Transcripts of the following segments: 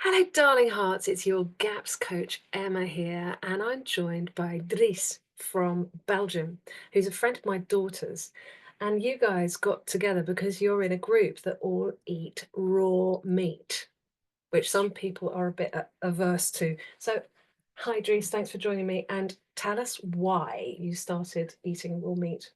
Hello, darling hearts. It's your GAPS coach, Emma, here, and I'm joined by Dries from Belgium, who's a friend of my daughter's. And you guys got together because you're in a group that all eat raw meat, which some people are a bit averse to. So, hi, Dries, thanks for joining me. And tell us why you started eating raw meat.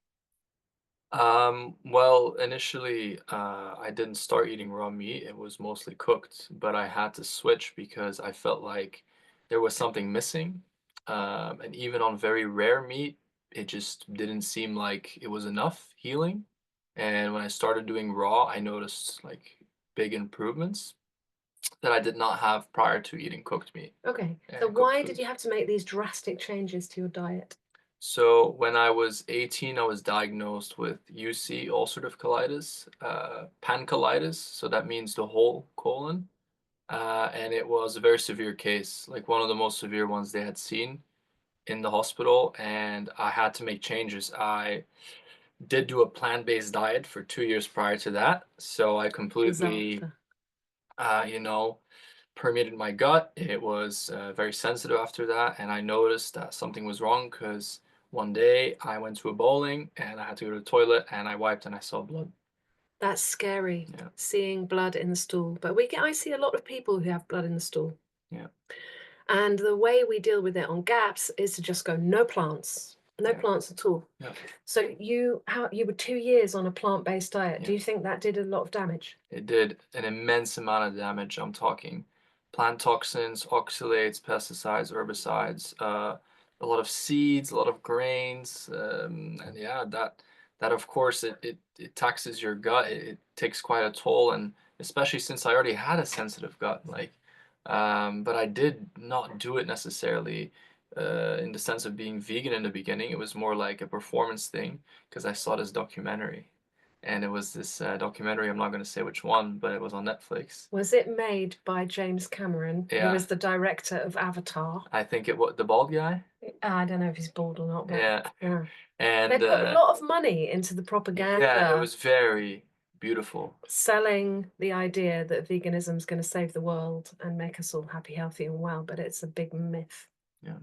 Well, initially, I didn't start eating raw meat. It was mostly cooked, but I had to switch because I felt like there was something missing. And even on very rare meat, it just didn't seem like it was enough healing. And when I started doing raw, I noticed like big improvements that I did not have prior to eating cooked meat Okay, so and cooked why did food. you have to make these drastic changes to your diet? So when I was 18, I was diagnosed with UC, ulcerative colitis, pancolitis. So that means the whole colon. And it was a very severe case, like one of the most severe ones they had seen in the hospital. And I had to make changes. I did do a plant-based diet for 2 years prior to that. So I completely, Disaster. you know, permeated my gut. It was very sensitive after that, and I noticed that something was wrong because one day I went to a bowling and I had to go to the toilet and I wiped and I saw blood. That's scary, Yeah, seeing blood in the stool. But I see a lot of people who have blood in the stool. yeah, And the way we deal with it on GAPS is to just go no yeah, plants at all. yeah. So you were 2 years on a plant-based diet. Do Yeah. you think that did a lot of damage? It did an immense amount of damage. I'm talking plant toxins, oxalates, pesticides, herbicides, a lot of seeds, a lot of grains, and yeah, that of course it taxes your gut. It takes quite a toll, and especially since I already had a sensitive gut, like, but I did not do it necessarily in the sense of being vegan in the beginning. It was more like a performance thing because I saw this documentary and it was this documentary. I'm not going to say which one, but it was on Netflix. Was it made by James Cameron, who Yeah, is the director of Avatar? I think it was the bald guy. I don't know if he's bald or not, but Yeah, yeah. They and put a lot of money into the yeah, it propaganda, was very beautiful. selling the idea that veganism is going to save the world and make us all happy, healthy, and well, but it's a big myth. Yeah.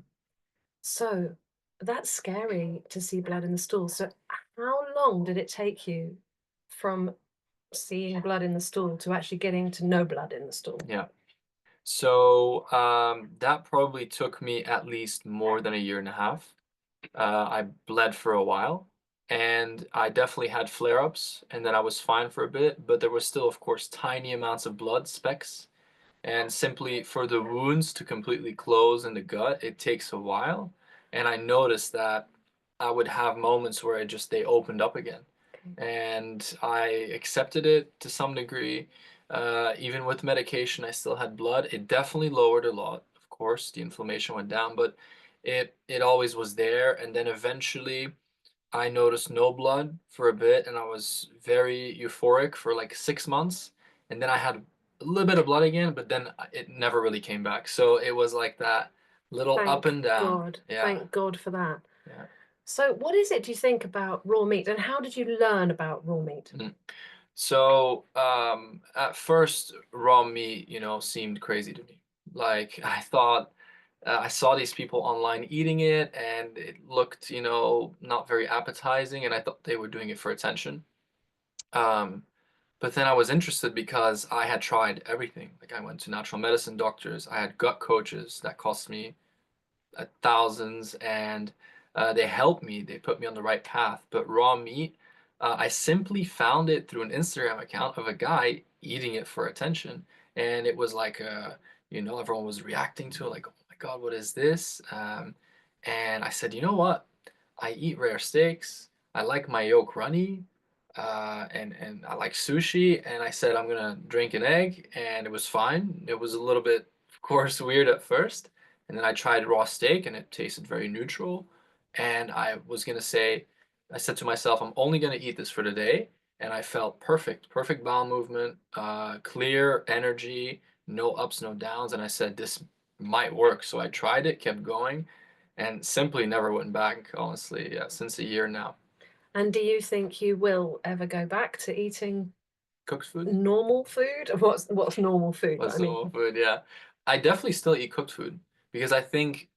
So that's scary to see blood in the stool. So how long did it take you from seeing blood in the stool to actually getting to no blood in the stool? Yeah. So that probably took me at least more than a year and a half. I bled for a while, and I definitely had flare-ups, and then I was fine for a bit, but there was still, of course, tiny amounts of blood specks. And simply for the wounds to completely close in the gut, it takes a while. And I noticed that I would have moments where they opened up again. Okay. And I accepted it to some degree. Even with medication, I still had blood. It definitely lowered a lot. Of course, the inflammation went down, but it always was there. And then eventually I noticed no blood for a bit, and I was very euphoric for like 6 months. And then I had a little bit of blood again, but then it never really came back. So it was like that little up Thank and down. God. Yeah, Thank God for that. yeah. So, what is it do you think about raw meat, and how did you learn about raw meat? Mhm. So at first, raw meat, seemed crazy to me. Like I thought, I saw these people online eating it, and it looked, not very appetizing, and I thought they were doing it for attention. Um, But then I was interested because I had tried everything. Like I went to natural medicine doctors, I had gut coaches that cost me thousands, and they helped me. They put me on the right path. But raw meat, I simply found it through an Instagram account of a guy eating it for attention, and it was like, everyone was reacting to it, like, oh my God, what is this? And I said, you know what? I eat rare steaks. I like my yolk runny, and I like sushi. And I said I'm gonna drink an egg, and it was fine. It was a little bit, of course, weird at first, and then I tried raw steak, and it tasted very neutral. And I said to myself, I'm only gonna eat this for the day, and I felt perfect, perfect bowel movement, clear energy, no ups, no downs, and I said this might work. So I tried it, kept going, and simply never went back, honestly, yeah, since a year now. And do you think you will ever go back to eating Cooked food? normal food? What's normal food? But What's I the mean, normal food? Yeah. I definitely still eat cooked food because I think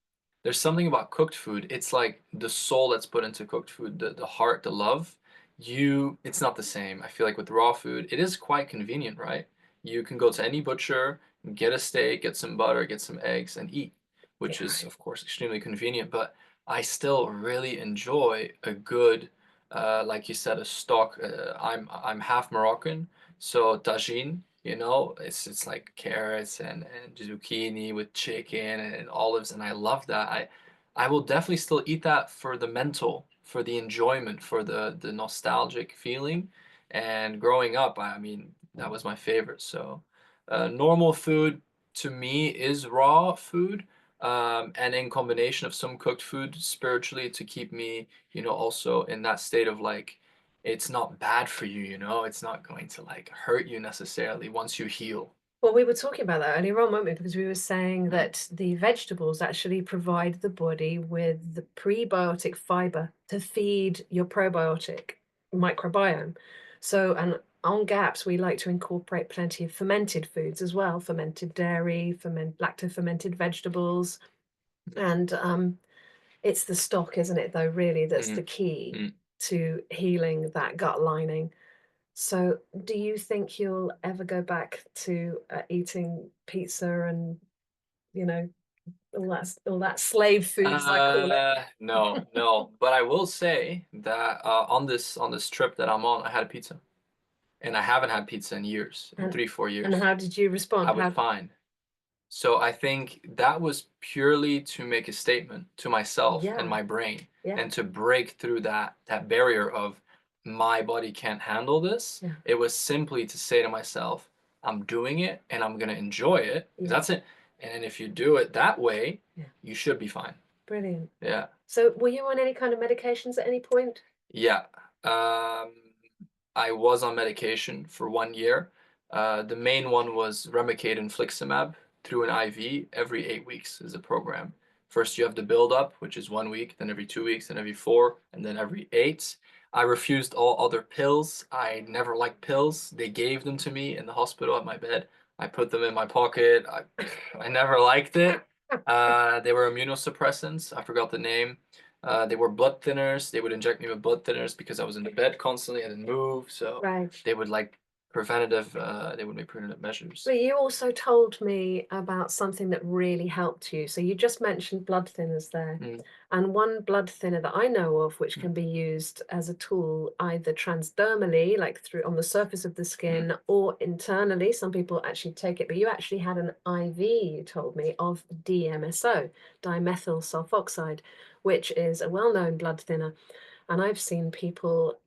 there's something about cooked food. It's like the soul that's put into cooked food, the heart, the love. It's not the same. I feel like with raw food, it is quite convenient, right? You can go to any butcher, get a steak, get some butter, get some eggs, and eat, which yeah, is, right. of course, extremely convenient. But I still really enjoy a good, like you said, a stock. I'm half Moroccan, so tagine, it's like carrots and zucchini with chicken and olives, and I love that. I will definitely still eat that for the mental, for the enjoyment, for the nostalgic feeling. And growing up, I mean, that was my favorite. So, normal food to me is raw food, and in combination of some cooked food spiritually to keep me, also in that state of like it's not bad for you, it's not going to like hurt you necessarily once you heal. Well, we were talking about that earlier on, weren't we? Because we were saying Mm, that the vegetables actually provide the body with the prebiotic fiber to feed your probiotic microbiome. So, and on GAPS, we like to incorporate plenty of fermented foods as well, fermented dairy, lacto-fermented vegetables. And it's the stock, isn't it, though, really, that's the mm, key mm. to healing that gut lining. So, do you think you'll ever go back to, eating pizza and, you know, all that slave food, as I call it? No, no, but I will say that on this trip that I'm on, I had a pizza, and I haven't had pizza in years, in And 3, 4 and years. how did you I respond? was fine. So I think that was purely to make a statement to myself and Yeah, my brain yeah, and to break through that barrier of my body can't handle this. yeah, It was simply to say to myself, I'm doing it and I'm gonna enjoy it because yeah, that's it. And if you do it that way, yeah. you should be fine. Brilliant. Yeah. So, were you on any kind of medications at any point? Yeah. I was on medication for 1 year. The main one was Remicade and Fliximab through an IV every 8 weeks is a program. First, you have the build up, which is 1 week, then every 2 weeks, then every four, and then every eight. I refused all other pills. I never liked pills. They gave them to me in the hospital at my bed. I put them in my pocket. I never liked it. They were immunosuppressants. I forgot the name. They were blood thinners. They would inject me with blood thinners because I was in the bed constantly. I didn't move. So Right. they would they would make preventative measures. But you also told me about something that really helped you. So you just mentioned blood thinners there. Mm, And one blood thinner that I know of, which mm, can be used as a tool either transdermally, like through on the surface of the mm. skin, or internally. Some people actually take it, but you actually had an IV, you told me, of DMSO, dimethyl sulfoxide, which is a well-known blood thinner. And I've seen people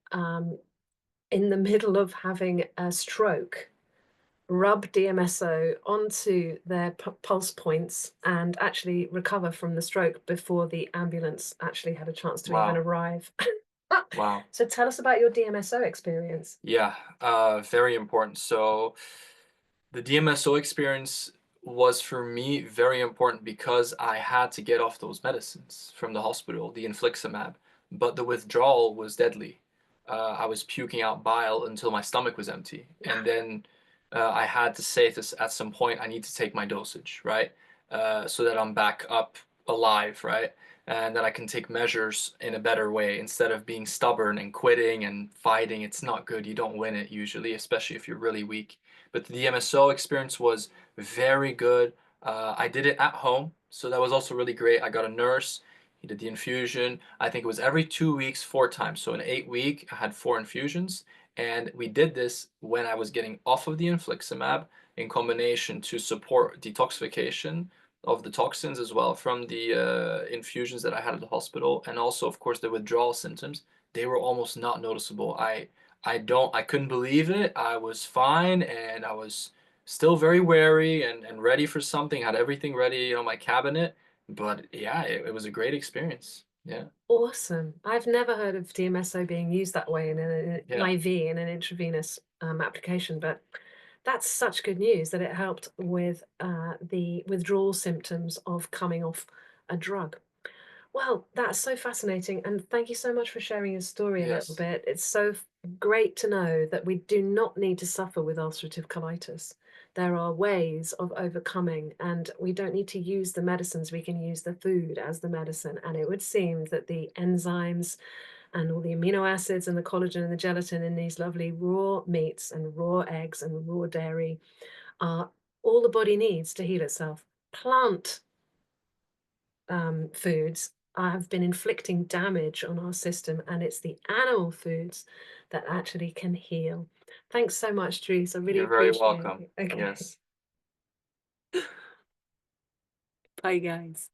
in the middle of having a stroke rub DMSO onto their pulse points and actually recover from the stroke before the ambulance actually had a chance to even Wow. arrive. Wow. So tell us about your DMSO experience. Yeah. Very important. So the DMSO experience was for me very important because I had to get off those medicines from the hospital, the infliximab, but the withdrawal was deadly. I was puking out bile until my stomach was empty, and then I had to say this at some point. I need to take my dosage, right, so that I'm back up alive, right, and that I can take measures in a better way instead of being stubborn and quitting and fighting. It's not good. You don't win it usually, especially if you're really weak. But the DMSO experience was very good. I did it at home, so that was also really great. I got a nurse. He did the infusion. I think it was every 2 weeks, 4 times. So in 8 week, I had 4 infusions. And we did this when I was getting off of the infliximab in combination to support detoxification of the toxins as well from the infusions that I had at the hospital. And also, of course, the withdrawal symptoms. They were almost not noticeable. I couldn't believe it. I was fine and I was still very wary and ready for something, had everything ready on my cabinet. But yeah, it was a great experience. Yeah. Awesome. I've never heard of DMSO being used that way in an Yeah. IV, in an intravenous application, but that's such good news that it helped with the withdrawal symptoms of coming off a drug. Well, that's so fascinating, and thank you so much for sharing your story a little Yes. bit. It's so great to know that we do not need to suffer with ulcerative colitis. There are ways of overcoming, and we don't need to use the medicines. We can use the food as the medicine. And it would seem that the enzymes and all the amino acids and the collagen and the gelatin in these lovely raw meats and raw eggs and raw dairy are all the body needs to heal itself. Plant foods have been inflicting damage on our system, and it's the animal foods that actually can heal. Thanks so much, Dries. I really You're very appreciate welcome. it. Okay. Yes. Bye, guys.